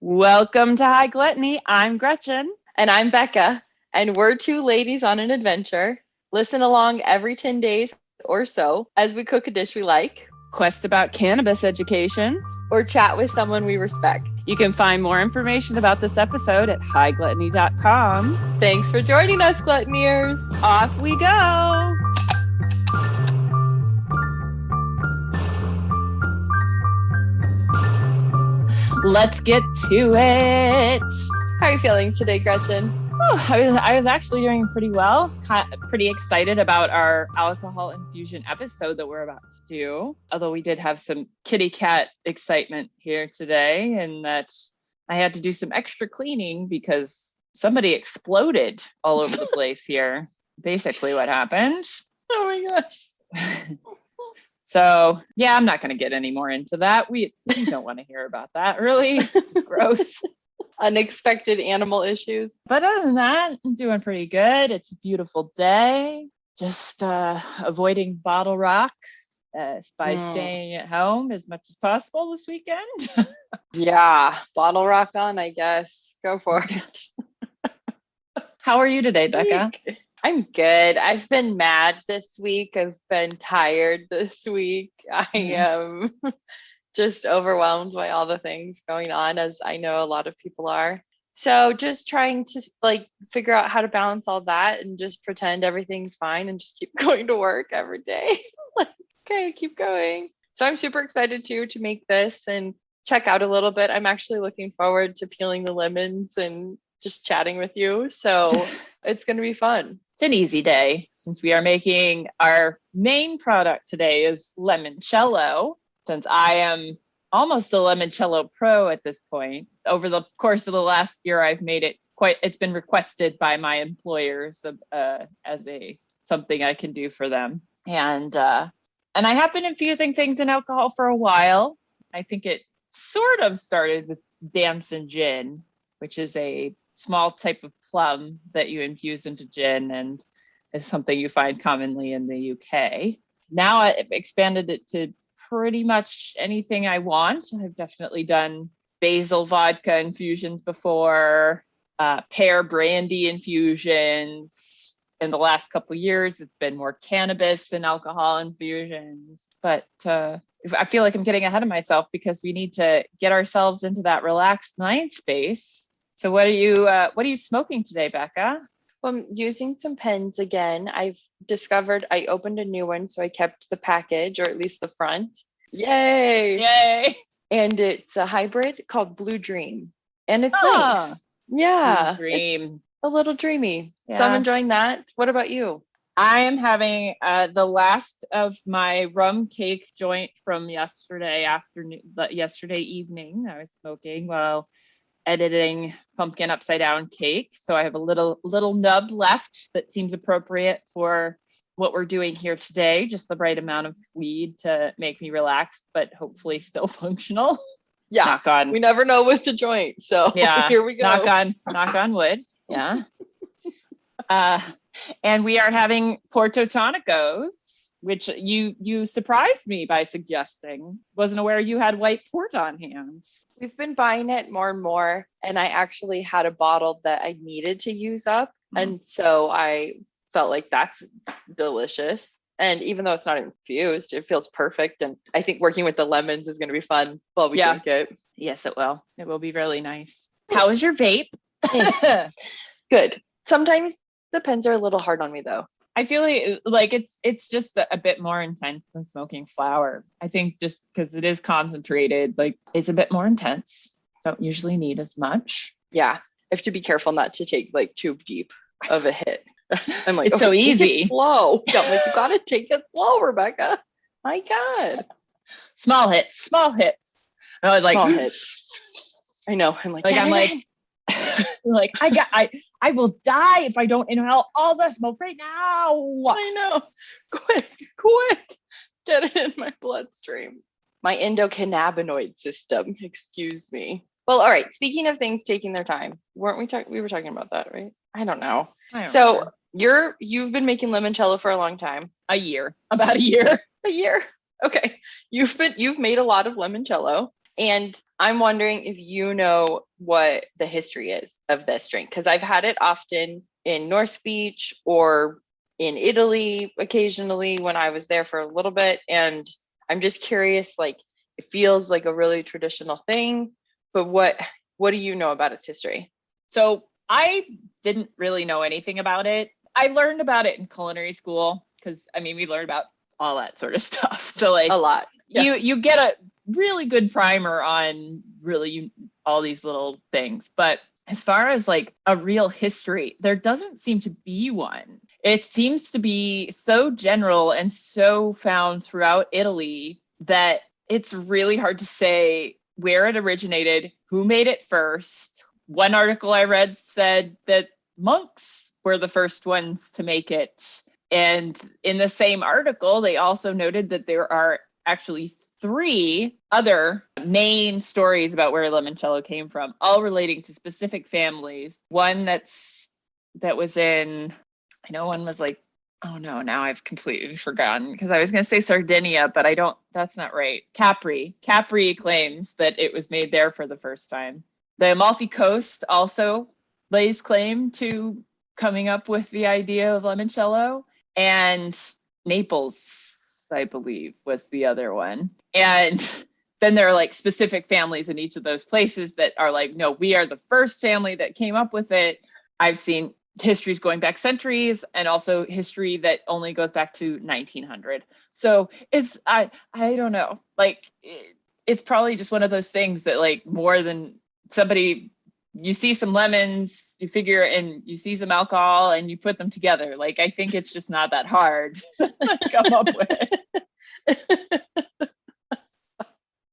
Welcome to High Gluttony. I'm Gretchen. And I'm Becca, and we're two ladies on an adventure. Listen along every 10 days or so as we cook a dish we like, Quest about cannabis education, or chat with someone we respect. You can find more information about this episode at highgluttony.com. Thanks for joining us, Gluttoneers. Off we go. Let's get to it. How are you feeling today, Gretchen? Oh, I was actually doing pretty well. Pretty excited about our alcohol infusion episode that we're about to do. Although we did have some kitty cat excitement here today, and that I had to do some extra cleaning because somebody exploded all over the place here. Basically what happened. Oh my gosh. So yeah, I'm not going to get any more into that. We don't want to hear about that. Really, it's gross. Unexpected animal issues. But other than that, I'm doing pretty good. It's a beautiful day. Just avoiding bottle rock by staying at home as much as possible this weekend. Yeah, bottle rock on, I guess. Go for it. How are you today, Becca? I'm good. I've been mad this week. I've been tired this week. I am just overwhelmed by all the things going on, as I know a lot of people are. So just trying to figure out how to balance all that and just pretend everything's fine and just keep going to work every day. Okay, keep going. So I'm super excited to make this and check out a little bit. I'm actually looking forward to peeling the lemons and just chatting with you. So it's going to be fun. It's an easy day since we are making our main product today is limoncello. Since I am almost a limoncello pro at this point, over the course of the last year, I've made it it's been requested by my employers as something I can do for them. And I have been infusing things in alcohol for a while. I think it sort of started with damson gin, which is a small type of plum that you infuse into gin and is something you find commonly in the UK. Now I've expanded it to pretty much anything I want. I've definitely done basil vodka infusions before, pear brandy infusions. In the last couple of years, it's been more cannabis and alcohol infusions. But I feel like I'm getting ahead of myself because we need to get ourselves into that relaxed mind space. So what are you smoking today, Becca? Well, I'm using some pens again. I've discovered I opened a new one, so I kept the package, or at least the front. Yay! Yay! And it's a hybrid called Blue Dream. And it's nice. Yeah. Blue Dream. It's a little dreamy. Yeah. So I'm enjoying that. What about you? I am having the last of my rum cake joint from yesterday evening. I was smoking while editing pumpkin upside down cake. So I have a little nub left that seems appropriate for what we're doing here today. Just the right amount of weed to make me relaxed, but hopefully still functional. Yeah. Knock on. We never know with the joint. So yeah, here we go. Knock on wood. Yeah. And we are having Porto Tonicos, which you surprised me by suggesting. Wasn't aware you had white port on hand. We've been buying it more and more, and I actually had a bottle that I needed to use up, and so I felt like that's delicious. And even though it's not infused, it feels perfect. And I think working with the lemons is going to be fun while we drink it. Yes, it will. It will be really nice. How is your vape? Good. Sometimes the pens are a little hard on me, though. I feel like it's just a bit more intense than smoking flower. I think just because it is concentrated, like it's a bit more intense. Don't usually need as much. Yeah. I have to be careful not to take like too deep of a hit. I'm like, it's so easy. Take it slow. Yeah, I'm like, you gotta take it slow, Rebecca. My God. Small hits. And I was like, small hits. I know. I'm like, I will die if I don't inhale all the smoke right now. I know. Quick. Get it in my bloodstream. My endocannabinoid system. Excuse me. Well, all right. Speaking of things taking their time, weren't we talking? We were talking about that, right? I don't know. So you've been making limoncello for a long time. About a year. A year. Okay. You've made a lot of limoncello, and I'm wondering if you know what the history is of this drink, because I've had it often in North Beach or in Italy occasionally when I was there for a little bit. And I'm just curious, like it feels like a really traditional thing, but what do you know about its history? So I didn't really know anything about it. I learned about it in culinary school because I mean we learned about all that sort of stuff. So like A lot. Yeah. you get a really good primer on really all these little things. But as far as like a real history, there doesn't seem to be one. It seems to be so general and so found throughout Italy that it's really hard to say where it originated, who made it first. One article I read said that monks were the first ones to make it. And in the same article, they also noted that there are actually 3 other main stories about where limoncello came from, all relating to specific families. One that was in, I know one was like, oh no, now I've completely forgotten because I was going to say Sardinia, but I don't, that's not right. Capri claims that it was made there for the first time. The Amalfi Coast also lays claim to coming up with the idea of limoncello, and Naples, I believe, was the other one. And then there are like specific families in each of those places that are like, no, we are the first family that came up with it. I've seen histories going back centuries and also history that only goes back to 1900. So it's, I don't know, like it's probably just one of those things that like more than somebody, you see some lemons, you figure, and you see some alcohol and you put them together. Like, I think it's just not that hard to come up with.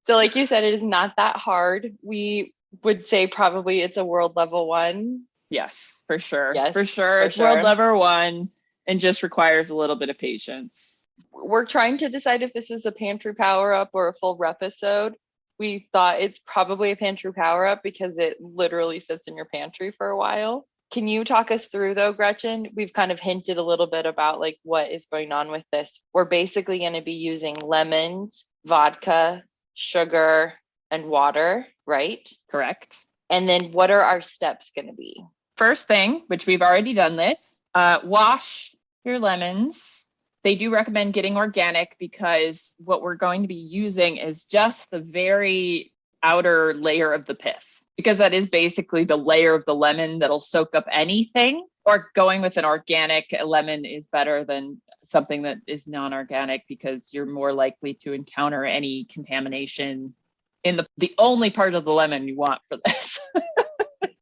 So like you said, it is not that hard. We would say probably it's a world level one. Yes, for sure. Yes, For sure. for It's world sure. level one and just requires a little bit of patience. We're trying to decide if this is a pantry power up or a full repisode. We thought it's probably a pantry power up because it literally sits in your pantry for a while. Can you talk us through though, Gretchen? We've kind of hinted a little bit about like what is going on with this. We're basically going to be using lemons, vodka, sugar, and water, right? Correct. And then what are our steps going to be? First thing, which we've already done this, wash your lemons. They do recommend getting organic because what we're going to be using is just the very outer layer of the pith, because that is basically the layer of the lemon that'll soak up anything. Or going with an organic lemon is better than something that is non-organic because you're more likely to encounter any contamination in the only part of the lemon you want for this.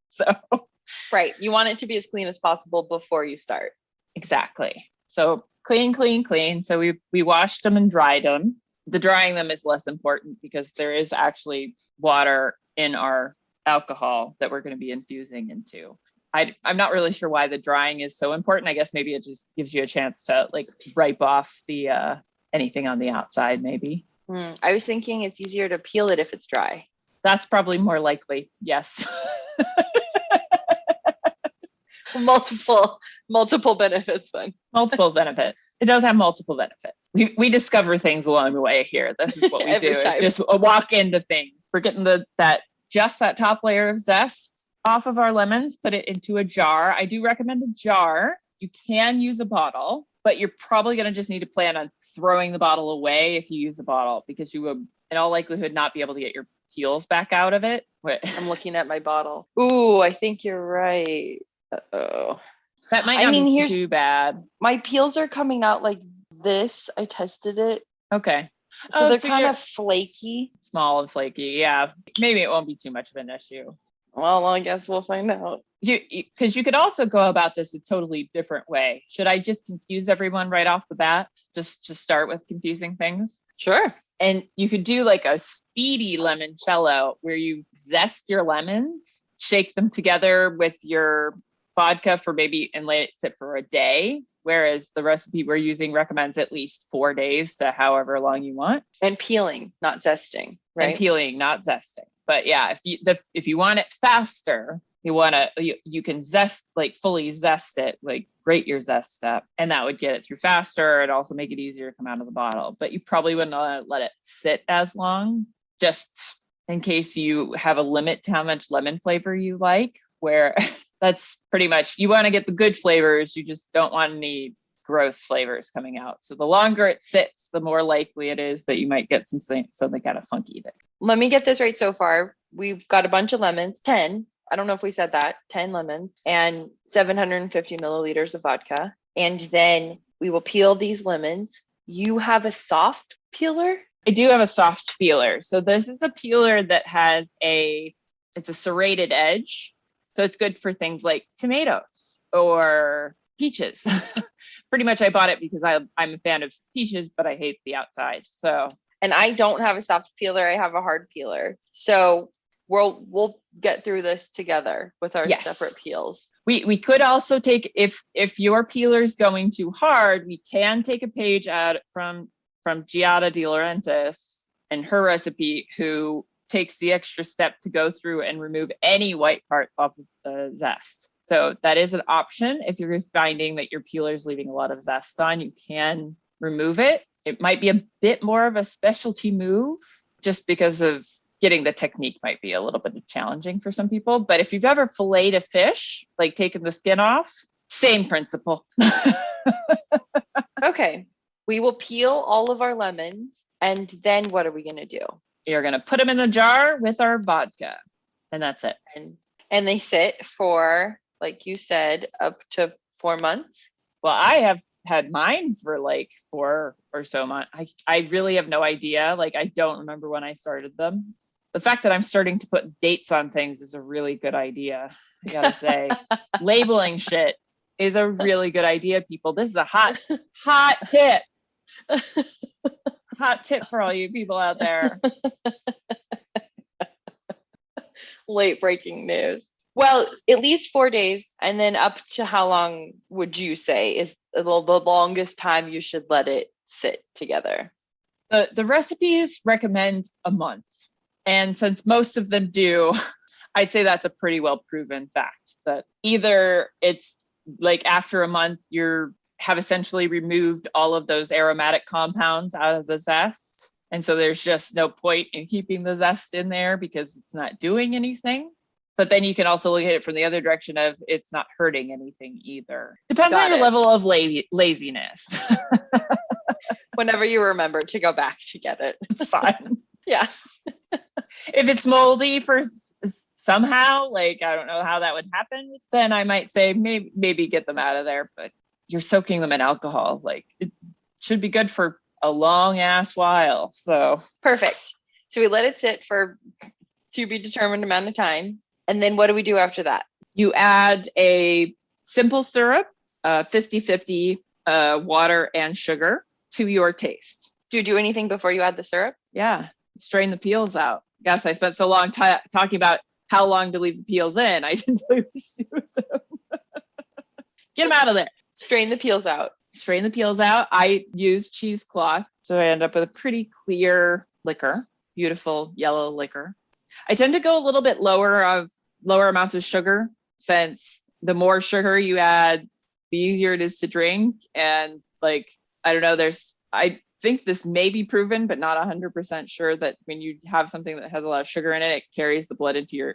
So right, you want it to be as clean as possible before you start. Exactly. So clean. So we washed them and dried them. The drying them is less important because there is actually water in our alcohol that we're going to be infusing into. I'm not really sure why the drying is so important. I guess maybe it just gives you a chance to like ripe off the anything on the outside, maybe. I was thinking it's easier to peel it if it's dry. That's probably more likely. Yes. multiple benefits then. Multiple benefits. It does have multiple benefits. We discover things along the way here. This is what we do. It's just a walk into things. We're getting that top layer of zest off of our lemons, put it into a jar. I do recommend a jar. You can use a bottle, but you're probably going to just need to plan on throwing the bottle away if you use a bottle, because you will in all likelihood not be able to get your peels back out of it. I'm looking at my bottle. Ooh, I think you're right. Uh-oh. That might not be too bad. My peels are coming out like this. I tested it. Okay. So they're kind of flaky. Small and flaky. Yeah. Maybe it won't be too much of an issue. Well, I guess we'll find out. Because you could also go about this a totally different way. Should I just confuse everyone right off the bat? Just start with confusing things? Sure. And you could do like a speedy limoncello where you zest your lemons, shake them together with your vodka for maybe, and let it sit for a day. Whereas the recipe we're using recommends at least 4 days to however long you want. And peeling, not zesting, right? And peeling, not zesting. But yeah, if you want it faster, you can zest, like fully zest it, like grate your zest up, and that would get it through faster and also make it easier to come out of the bottle. But you probably wouldn't let it sit as long. Just in case you have a limit to how much lemon flavor you like, where that's pretty much, you want to get the good flavors. You just don't want any gross flavors coming out. So the longer it sits, the more likely it is that you might get something kind of funky there. Let me get this right so far. We've got a bunch of lemons, 10. I don't know if we said that, 10 lemons and 750 milliliters of vodka. And then we will peel these lemons. You have a soft peeler? I do have a soft peeler. So this is a peeler that has it's a serrated edge. So it's good for things like tomatoes or peaches. Pretty much I bought it because I'm a fan of peaches, but I hate the outside. So. And I don't have a soft peeler. I have a hard peeler. So we'll get through this together with our separate peels. We could also take, if your peeler is going too hard, we can take a page out from Giada De Laurentiis and her recipe, who takes the extra step to go through and remove any white parts off of the zest. So that is an option. If you're finding that your peeler is leaving a lot of zest on, you can remove it. It might be a bit more of a specialty move just because of getting the technique might be a little bit challenging for some people. But if you've ever filleted a fish, like taking the skin off, same principle. Okay. We will peel all of our lemons. And then what are we going to do? You're going to put them in the jar with our vodka. And that's it. And they sit for, like you said, up to 4 months. Well, I have had mine for like 4 or so months. I really have no idea. Like, I don't remember when I started them. The fact that I'm starting to put dates on things is a really good idea. I gotta say, labeling shit is a really good idea, people. This is a hot tip. Hot tip for all you people out there. Late breaking news. Well, at least 4 days. And then up to how long would you say is the longest time you should let it sit together? The recipes recommend a month. And since most of them do, I'd say that's a pretty well proven fact that either it's like after a month, have essentially removed all of those aromatic compounds out of the zest. And so there's just no point in keeping the zest in there because it's not doing anything. But then you can also look at it from the other direction of it's not hurting anything either. Depends on your level of laziness. Whenever you remember to go back to get it. It's fine. Yeah. If it's moldy for somehow, like, I don't know how that would happen, then I might say maybe get them out of there. But you're soaking them in alcohol. Like, it should be good for a long ass while. So perfect. So we let it sit for to be determined amount of time. And then what do we do after that? You add a simple syrup, 50-50 water and sugar to your taste. Do you do anything before you add the syrup? Yeah. Strain the peels out. Guess I spent so long talking about how long to leave the peels in. I didn't tell you what to do with them. Get them out of there. Strain the peels out. Strain the peels out. I use cheesecloth, so I end up with a pretty clear liquor, beautiful yellow liquor. I tend to go a little bit lower amounts of sugar, since the more sugar you add, the easier it is to drink. And like, I don't know, I think this may be proven, but not 100% sure, that when you have something that has a lot of sugar in it, it carries the blood into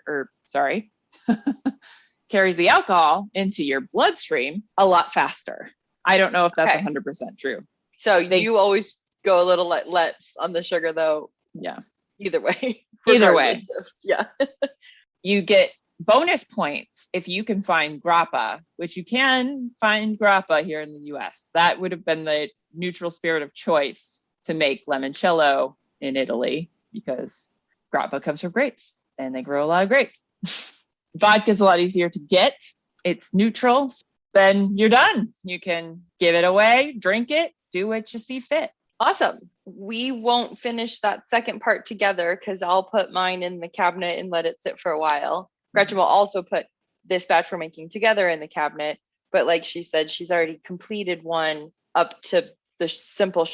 carries the alcohol into your bloodstream a lot faster. I don't know if that's 100% true. So you always go a little less on the sugar though. Yeah. Either way. Yeah. You get bonus points if you can find grappa, which you can find grappa here in the US. That would have been the neutral spirit of choice to make limoncello in Italy, because grappa comes from grapes and they grow a lot of grapes. Vodka is a lot easier to get. It's neutral. Then you're done. You can give it away, drink it, do what you see fit. Awesome. We won't finish that second part together because I'll put mine in the cabinet and let it sit for a while. Gretchen will also put this batch we're making together in the cabinet. But like she said, she's already completed one up to the simple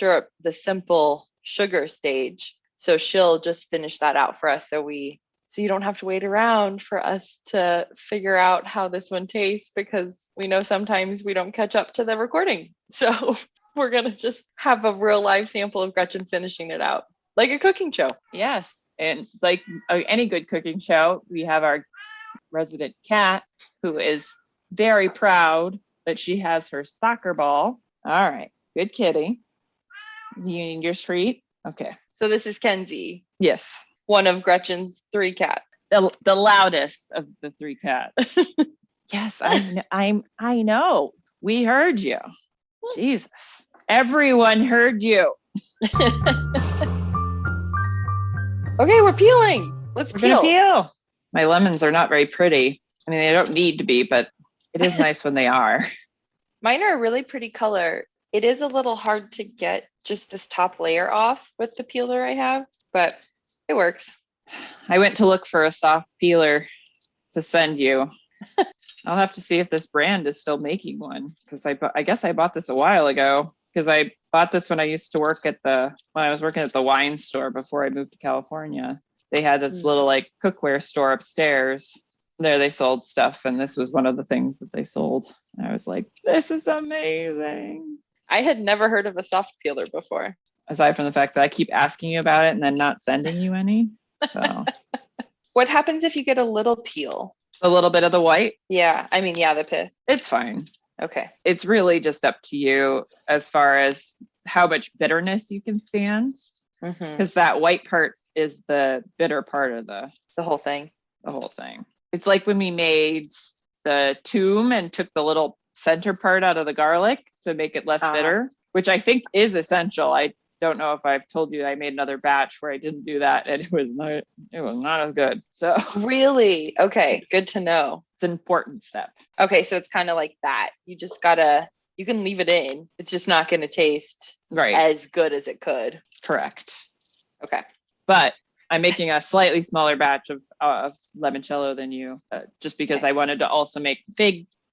sugar stage. So she'll just finish that out for us. So you don't have to wait around for us to figure out how this one tastes, because we know sometimes we don't catch up to the recording. So we're going to just have a real live sample of Gretchen finishing it out like a cooking show. Yes. And like any good cooking show, we have our resident cat who is very proud that she has her soccer ball. All right, good kitty. You need your treat? Okay. So this is Kenzie, Yes. one of Gretchen's 3 cats. The loudest of the 3 cats. Yes, I know. We heard you. Jesus. Everyone heard you. Okay, we're peeling. Let's We're gonna peel. peel. My lemons are not very pretty. I mean, they don't need to be, but it is nice when they are. Mine are a really pretty color. It is a little hard to get just this top layer off with the peeler I have, but it works. I went to look for a soft peeler to send you. I'll have to see if this brand is still making one, because I guess I bought this a while ago, because I bought this when I used to work when I was working at the wine store before I moved to California. They had this little like cookware store upstairs. There they sold stuff, and this was one of the things that they sold. And I was like, this is amazing. I had never heard of a soft peeler before. Aside from the fact that I keep asking you about it and then not sending you any. So What happens if you get a little peel? a little bit of the white, Yeah, I mean, yeah, the pith. it's fine. Okay. It's really just up to you as far as how much bitterness you can stand, because that white part is the bitter part of the whole thing. whole thing. It's like when we made the tomb and took the little center part out of the garlic to make it less bitter, which I think is essential. I don't know if I've told you I made another batch where I didn't do that, and it was not as good. So Really? Okay, good to know. it's an important step. Okay, so it's kind of like that. You can leave it in. It's just not going to taste Right. as good as it could. Correct. Okay. But I'm making a slightly smaller batch of limoncello than you, just because I wanted to also make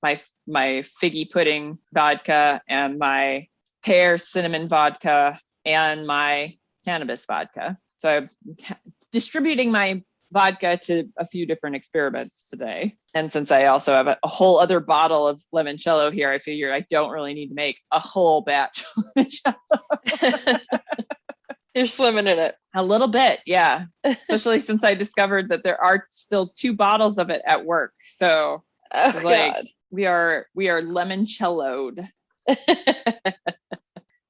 my figgy pudding vodka and my pear cinnamon vodka and my cannabis vodka. So I'm distributing my vodka to a few different experiments today. And since I also have a whole other bottle of limoncello here, I figure I don't really need to make a whole batch of limoncello. You're swimming in it. A little bit, yeah. Especially since I discovered that there are still 2 bottles of it at work. So Oh, like God. we are limoncelloed.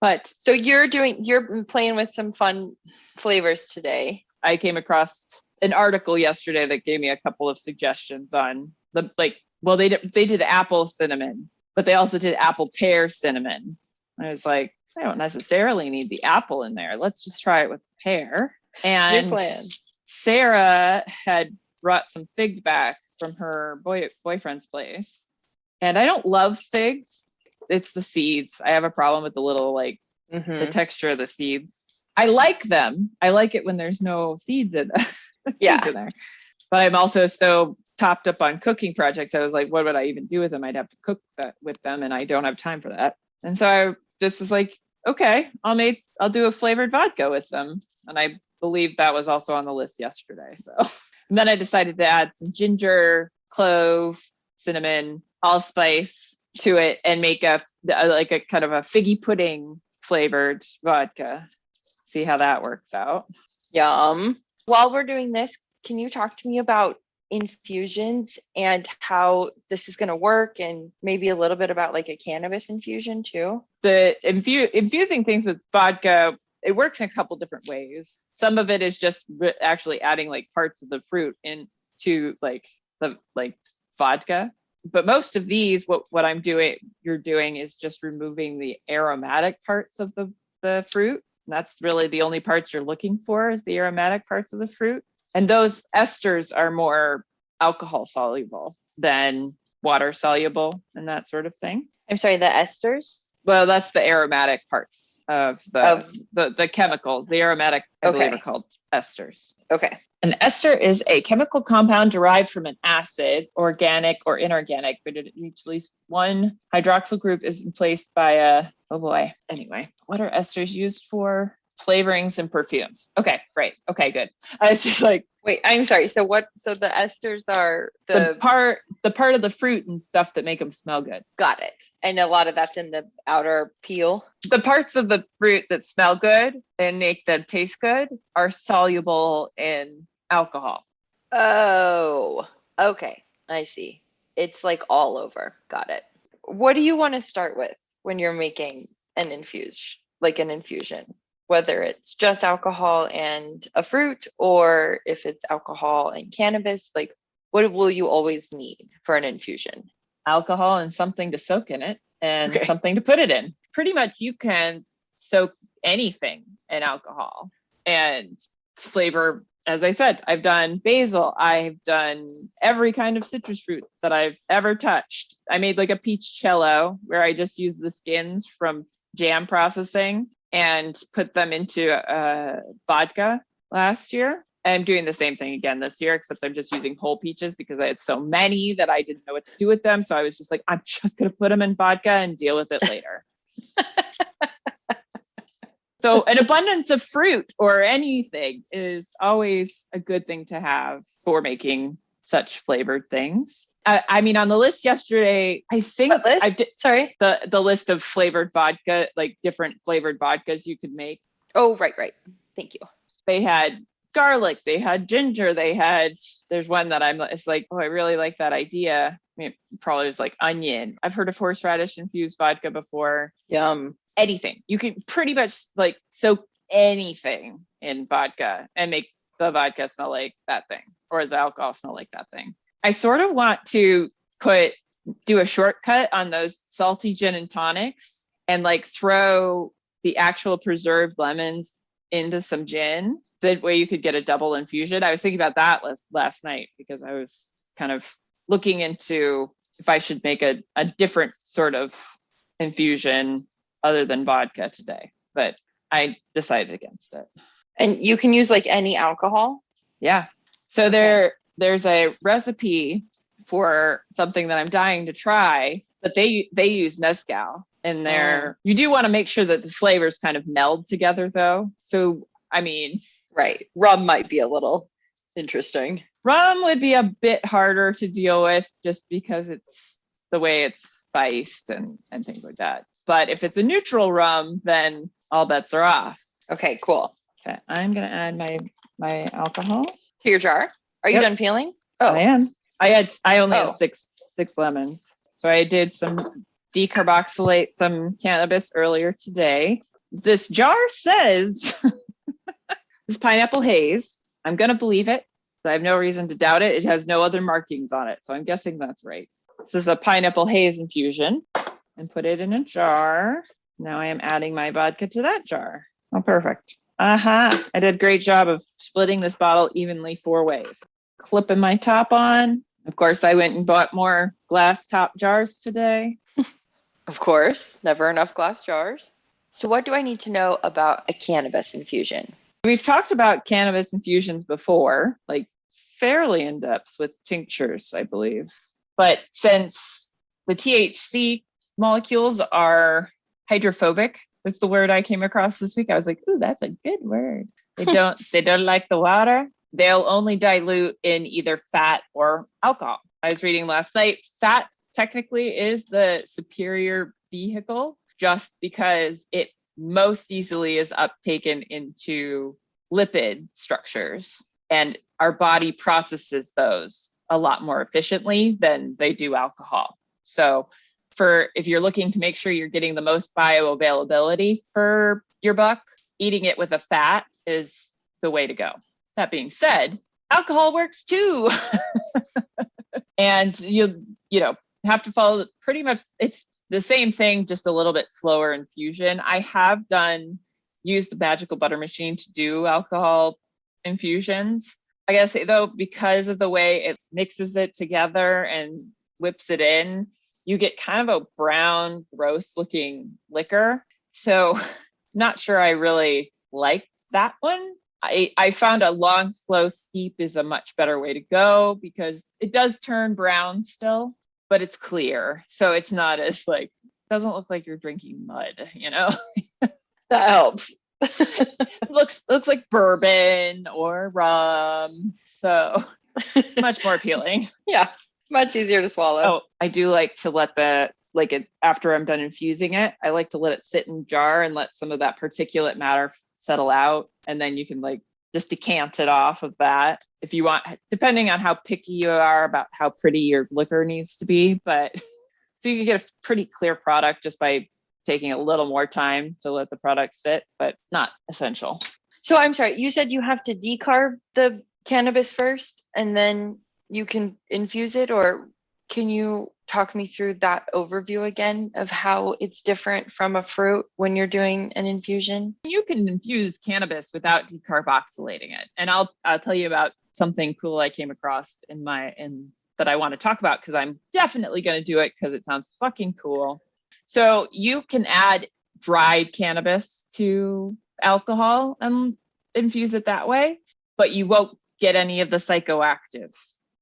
But So you're playing with some fun flavors today. I came across an article yesterday that gave me a couple of suggestions on they did apple cinnamon, but they also did apple pear cinnamon. I was like, I don't necessarily need the apple in there. Let's just try it with pear. And New plan. Sarah had brought some figs back from her boyfriend's place. And I don't love figs. It's the seeds. I have a problem with the little the texture of the seeds. I like them. I like it when there's no seeds in there. But I'm also so topped up on cooking projects. I was like, what would I even do with them? I'd have to cook that with them, and I don't have time for that. And so I just was like, okay, I'll do a flavored vodka with them. And I believe that was also on the list yesterday. So and then I decided to add some ginger, clove, cinnamon, allspice to it and make a kind of a figgy pudding flavored vodka. See how that works out. Yum. While we're doing this, can you talk to me about infusions and how this is going to work, and maybe a little bit about like a cannabis infusion too? The infusing things with vodka, it works in a couple different ways. Some of it is just actually adding like parts of the fruit into the vodka. But most of these, what you're doing is just removing the aromatic parts of the fruit. And that's really the only parts you're looking for, is the aromatic parts of the fruit. And those esters are more alcohol soluble than water soluble and that sort of thing. I'm sorry, the esters? Well, that's the aromatic parts of the chemicals. The aromatic, I believe, are called esters. Okay. An ester is a chemical compound derived from an acid, organic or inorganic, but at least one hydroxyl group is replaced by oh boy. Anyway, what are esters used for? flavorings and perfumes. Okay, great. Okay, good. It's just like, Wait, I'm sorry. So the esters are the part of the fruit and stuff that make them smell good. got it. And a lot of that's in the outer peel. The parts of the fruit that smell good and make them taste good are soluble in alcohol. Oh, okay. I see. It's like all over. Got it. What do you want to start with when you're making an infusion? Whether it's just alcohol and a fruit, or if it's alcohol and cannabis, like what will you always need for an infusion? Alcohol and something to soak in it and Okay. something to put it in. Pretty much you can soak anything in alcohol and flavor. As I said, I've done basil. I've done every kind of citrus fruit that I've ever touched. I made like a peach cello where I just used the skins from jam processing and put them into vodka last year. I'm doing the same thing again this year, except I'm just using whole peaches because I had so many that I didn't know what to do with them. So I was just like, I'm just going to put them in vodka and deal with it later. So an abundance of fruit or anything is always a good thing to have for making such flavored things. I mean, on the list yesterday, I think I did the list of flavored vodka, like different flavored vodkas you could make. Oh, right. Thank you. They had garlic, they had ginger, there's one that it's like, oh, I really like that idea. I mean, probably was like onion. I've heard of horseradish infused vodka before. Yum. Anything. You can pretty much like soak anything in vodka and make the vodka smell like that thing or the alcohol smell like that thing. I sort of want to do a shortcut on those salty gin and tonics and like throw the actual preserved lemons into some gin. That way you could get a double infusion. I was thinking about that last night because I was kind of looking into if I should make a different sort of infusion other than vodka today, but I decided against it. And you can use like any alcohol? Yeah. So there's a recipe for something that I'm dying to try, but they use mezcal in there. You do want to make sure that the flavors kind of meld together though. So, I mean, right. Rum might be a little interesting. Rum would be a bit harder to deal with just because it's the way it's spiced and things like that. But if it's a neutral rum, then all bets are off. Okay, cool. Okay, I'm gonna add my alcohol to your jar. Are you done peeling? Oh, I am. I only had six lemons, so I did some decarboxylate some cannabis earlier today. This jar says this pineapple haze. I'm gonna believe it. I have no reason to doubt it. It has no other markings on it, so I'm guessing that's right. This is a pineapple haze infusion. And put it in a jar. Now I am adding my vodka to that jar. Oh, perfect. I did a great job of splitting this bottle evenly 4 ways. Clipping my top on. Of course, I went and bought more glass top jars today. Of course, never enough glass jars. So what do I need to know about a cannabis infusion? We've talked about cannabis infusions before, like fairly in depth with tinctures, I believe. But since the THC molecules are hydrophobic. That's the word I came across this week. I was like, ooh, that's a good word. They don't like the water. They'll only dilute in either fat or alcohol. I was reading last night, fat technically is the superior vehicle just because it most easily is uptaken into lipid structures and our body processes those a lot more efficiently than they do alcohol. So if you're looking to make sure you're getting the most bioavailability for your buck, eating it with a fat is the way to go. That being said, alcohol works too. And you have to follow pretty much, it's the same thing, just a little bit slower infusion. I have used the magical butter machine to do alcohol infusions. I gotta say though, because of the way it mixes it together and whips it in, you get kind of a brown, gross looking liquor. So not sure I really like that one. I found a long, slow steep is a much better way to go because it does turn brown still, but it's clear. So it's not as doesn't look like you're drinking mud, That helps. looks like bourbon or rum. So much more appealing. Yeah, much easier to swallow. Oh, I do like to let after I'm done infusing it, I like to let it sit in jar and let some of that particulate matter settle out. And then you can just decant it off of that if you want, depending on how picky you are about how pretty your liquor needs to be. But so you can get a pretty clear product just by taking a little more time to let the product sit, but not essential. So I'm sorry, you said you have to decarb the cannabis first and then you can infuse it, or can you talk me through that overview again of how it's different from a fruit when you're doing an infusion? You can infuse cannabis without decarboxylating it. And I'll tell you about something cool I came across in that I want to talk about, because I'm definitely going to do it because it sounds fucking cool. So you can add dried cannabis to alcohol and infuse it that way, but you won't get any of the psychoactive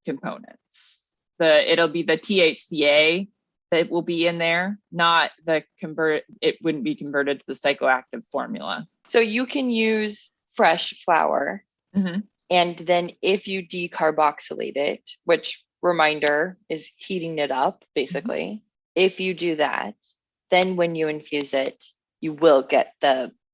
components. It'll be the THCA that will be in there, not it wouldn't be converted to the psychoactive formula. So you can use fresh flower, and then if you decarboxylate it, which, reminder, is heating it up basically. If you do that, then when you infuse it, you will get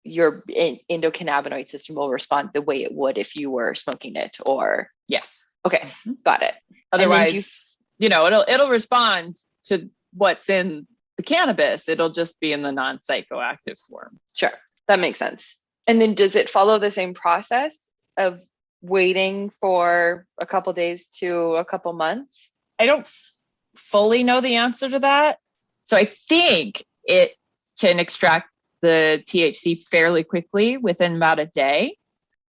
your endocannabinoid system will respond the way it would if you were smoking it, or yes. Okay, got it. Otherwise, it'll respond to what's in the cannabis. It'll just be in the non-psychoactive form. Sure, that makes sense. And then does it follow the same process of waiting for a couple days to a couple months? I don't fully know the answer to that. So I think it can extract the THC fairly quickly within about a day.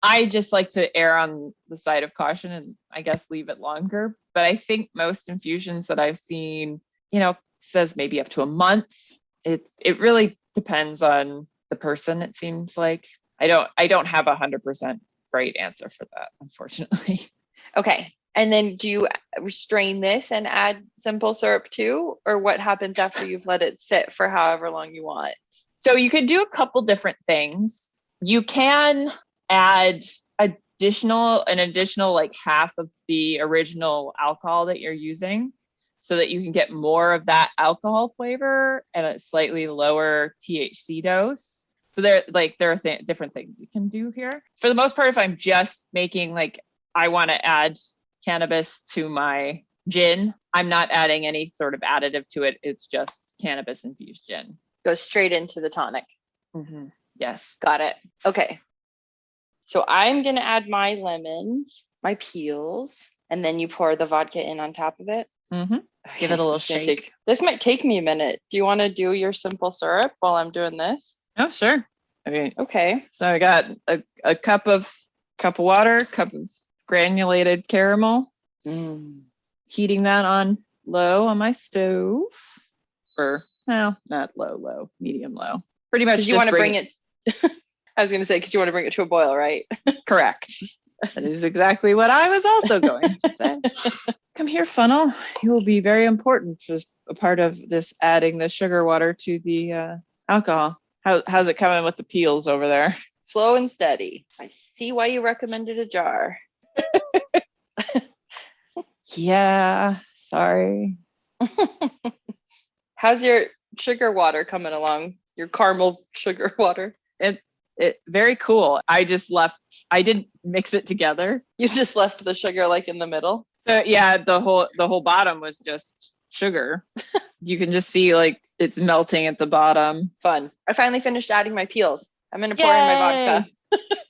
I just like to err on the side of caution and I guess leave it longer. But I think most infusions that I've seen, says maybe up to a month. It really depends on the person, it seems like. I don't have 100% great answer for that, unfortunately. Okay. And then do you strain this and add simple syrup too? Or what happens after you've let it sit for however long you want? So you could do a couple different things. You can add an additional like half of the original alcohol that you're using so that you can get more of that alcohol flavor at a slightly lower THC dose. So there are different things you can do here. For the most part, if I'm just making I want to add cannabis to my gin, I'm not adding any sort of additive to it. It's just cannabis infused gin. Goes straight into the tonic. Yes. Got it. Okay. So I'm going to add my lemons, my peels, and then you pour the vodka in on top of it. Give it a little shake. This might take me a minute. Do you want to do your simple syrup while I'm doing this? Oh, sure. Okay. So I got a cup of water, cup of granulated caramel. Heating that on low on my stove. Not low, medium low. Pretty much. You want to bring it. I was going to say, because you want to bring it to a boil, right? Correct. That is exactly what I was also going to say. Come here, funnel. You will be very important. Just a part of this, adding the sugar water to the alcohol. How's it coming with the peels over there? Slow and steady. I see why you recommended a jar. Yeah, sorry. How's your sugar water coming along? Your caramel sugar water? It very cool. I didn't mix it together. You just left the sugar in the middle? So yeah, the whole bottom was just sugar. You can just see it's melting at the bottom. Fun. I finally finished adding my peels. I'm going to pour in my vodka.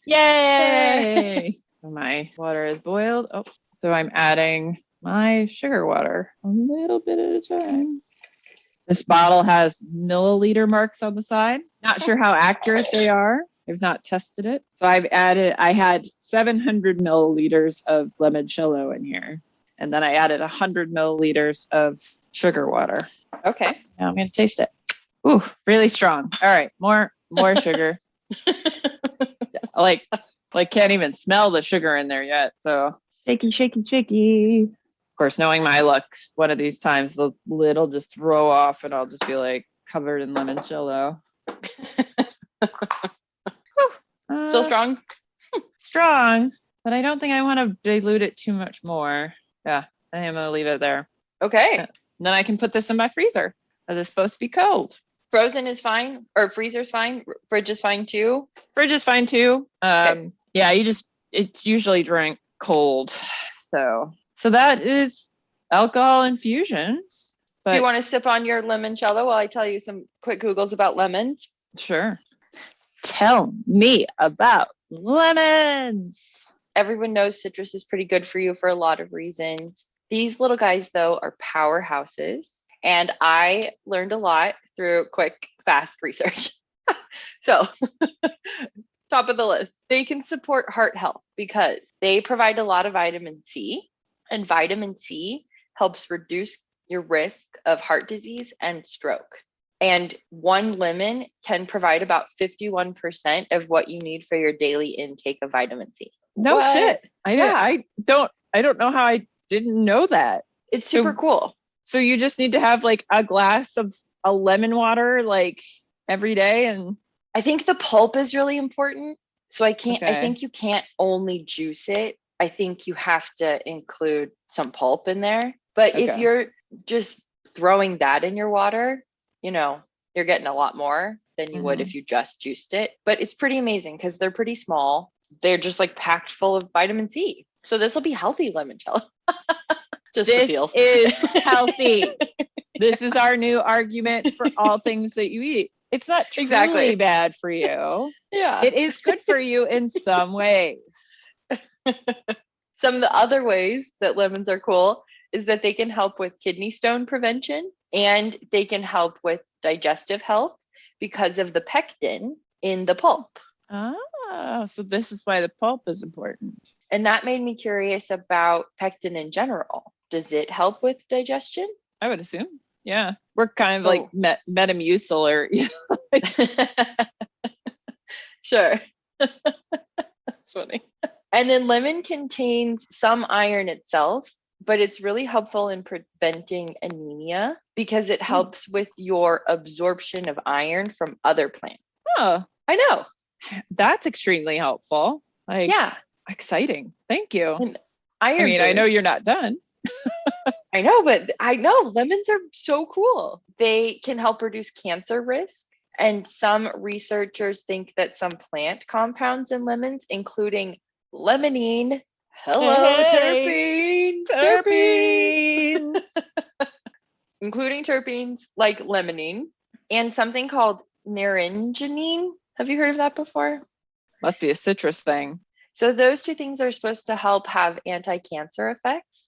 Yay! My water is boiled. Oh, so I'm adding my sugar water a little bit at a time. This bottle has milliliter marks on the side. Not sure how accurate they are. I've not tested it. So I had 700 milliliters of limoncello in here. And then I added 100 milliliters of sugar water. Okay. Now I'm going to taste it. Ooh, really strong. All right, more sugar. Can't even smell the sugar in there yet. So shaky. Of course, knowing my luck, one of these times the lid will just throw off and I'll just be covered in limoncello. Still strong? Strong, but I don't think I want to dilute it too much more. Yeah, I think I'm going to leave it there. Okay. Then I can put this in my freezer as it's supposed to be cold. Frozen is fine, or freezer's fine. Fridge is fine too. Fridge is fine too. Okay. Yeah, it's usually drank cold. So that is alcohol infusions. Do you want to sip on your limoncello while I tell you some quick Googles about lemons? Sure. Tell me about lemons. Everyone knows citrus is pretty good for you for a lot of reasons. These little guys, though, are powerhouses. And I learned a lot through quick, fast research. So, top of the list, they can support heart health because they provide a lot of vitamin C. And vitamin C helps reduce your risk of heart disease and stroke. And one lemon can provide about 51% of what you need for your daily intake of vitamin C. No shit. I don't know how I didn't know that. It's super cool. So you just need to have like a glass of a lemon water like every day. And I think the pulp is really important. So I think you can't only juice it. I think you have to include some pulp in there. But if you're just throwing that in your water, you're getting a lot more than you would if you just juiced it. But it's pretty amazing because they're pretty small. They're just like packed full of vitamin C. So this will be healthy limoncello. Just this is healthy. This is our new argument for all things that you eat. It's not truly bad for you. Yeah. It is good for you in some ways. Some of the other ways that lemons are cool is that they can help with kidney stone prevention and they can help with digestive health because of the pectin in the pulp. Oh, so this is why the pulp is important. And that made me curious about pectin in general. Does it help with digestion? I would assume. Yeah. We're kind of like Metamucil or Sure. That's funny. And then lemon contains some iron itself, but it's really helpful in preventing anemia because it helps with your absorption of iron from other plants. Oh, I know. That's extremely helpful. Yeah. Exciting. Thank you. And iron I know you're not done. I know, but I know lemons are so cool. They can help reduce cancer risk. And some researchers think that some plant compounds in lemons, including limonene, terpenes, including terpenes like limonene, and something called naringeline. Have you heard of that before? Must be a citrus thing. So those two things are supposed to help have anti-cancer effects.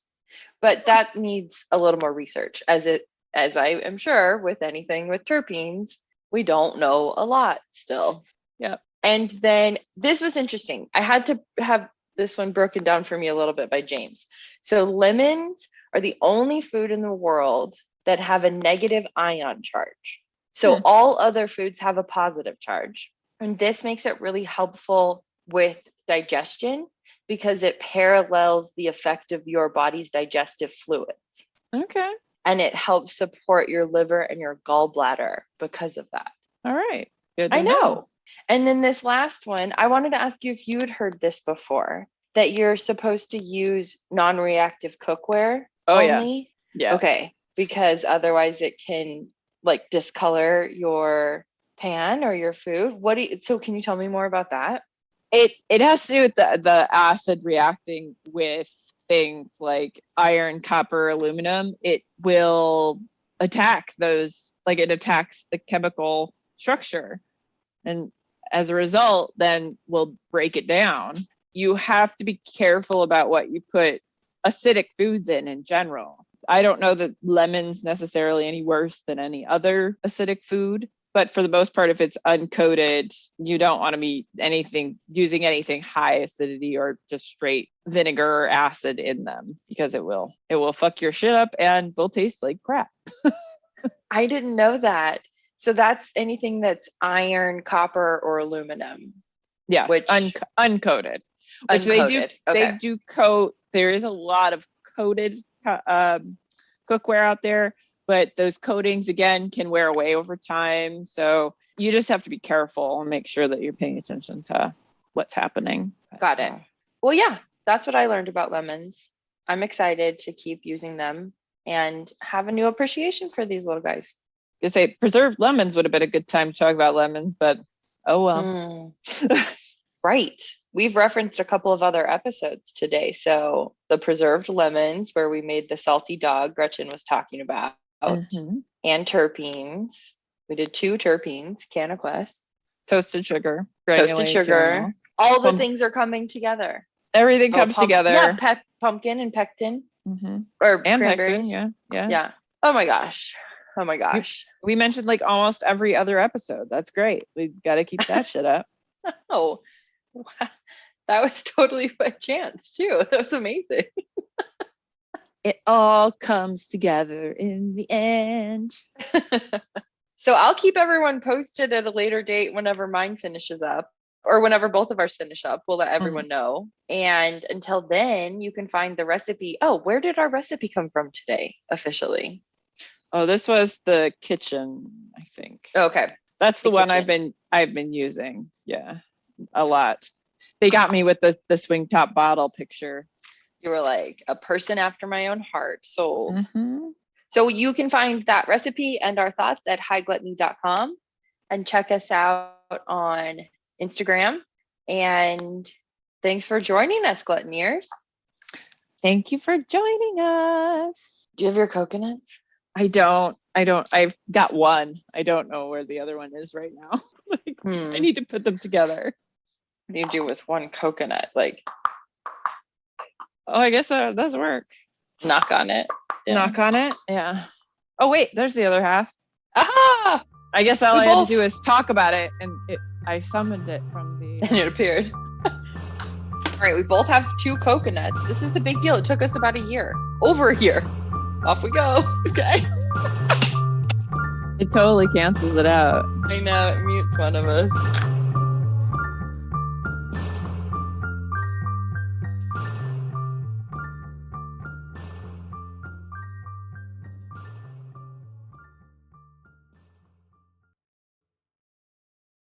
But that needs a little more research, as I am sure with anything with terpenes, we don't know a lot still. Yeah. And then this was interesting. I had to have this one broken down for me a little bit by James. So lemons are the only food in the world that have a negative ion charge. So all other foods have a positive charge. And this makes it really helpful with digestion because it parallels the effect of your body's digestive fluids. Okay. And it helps support your liver and your gallbladder because of that. All right. Good. I know. And then this last one, I wanted to ask you if you had heard this before, that you're supposed to use non-reactive cookware only. Yeah. Okay. Because otherwise it can like discolor your pan or your food. So can you tell me more about that? It has to do with the acid reacting with things like iron, copper, aluminum. It will attack those, like it attacks the chemical structure. And as a result, then will break it down. You have to be careful about what you put acidic foods in general. I don't know that lemon's necessarily any worse than any other acidic food. But for the most part, if it's uncoated, you don't want to be using anything high acidity or just straight vinegar or acid in them because it will fuck your shit up and they'll taste like crap. I didn't know that. So that's anything that's iron, copper, or aluminum. Yes, uncoated. Which they do coat. There is a lot of coated cookware out there. But those coatings, again, can wear away over time. So you just have to be careful and make sure that you're paying attention to what's happening. Got it. Well, yeah, that's what I learned about lemons. I'm excited to keep using them and have a new appreciation for these little guys. To say preserved lemons would have been a good time to talk about lemons, but oh well. Right. We've referenced a couple of other episodes today. So the preserved lemons, where we made the salty dog Gretchen was talking about, and terpenes. We did 2 terpenes, CannaQuest. Toasted sugar. Toasted sugar. Caramel. All the things are coming together. Everything comes together. Yeah, pumpkin and pectin. Or and cranberries. pectin, yeah. Yeah. Oh my gosh. Oh my gosh. We mentioned like almost every other episode. That's great. We got to keep that shit up. Oh, that was totally by chance too. That was amazing. It all comes together in the end. So I'll keep everyone posted at a later date whenever mine finishes up, or whenever both of ours finish up. We'll let everyone know. And until then, you can find the recipe. Oh, where did our recipe come from today officially? Oh, this was the kitchen, I think. Okay. That's the one kitchen. I've been using. Yeah, a lot. They got me with the swing top bottle picture. You were like a person after my own heart. Sold. So you can find that recipe and our thoughts at hightgluttony.com, and check us out on Instagram. And thanks for joining us, Gluttoneers. Thank you for joining us. Do you have your coconuts? I don't. I've got one. I don't know where the other one is right now. I need to put them together. What do you do with one coconut? Like, oh, I guess that does work. Knock on it. Yeah. Knock on it. Yeah. Oh wait, there's the other half. Aha! I guess all I had to do is talk about it, and I summoned it from the. And it appeared. All right, we both have 2 coconuts. This is a big deal. It took us about a year. Over a year. Off we go. Okay. It totally cancels it out. I know, it mutes one of us.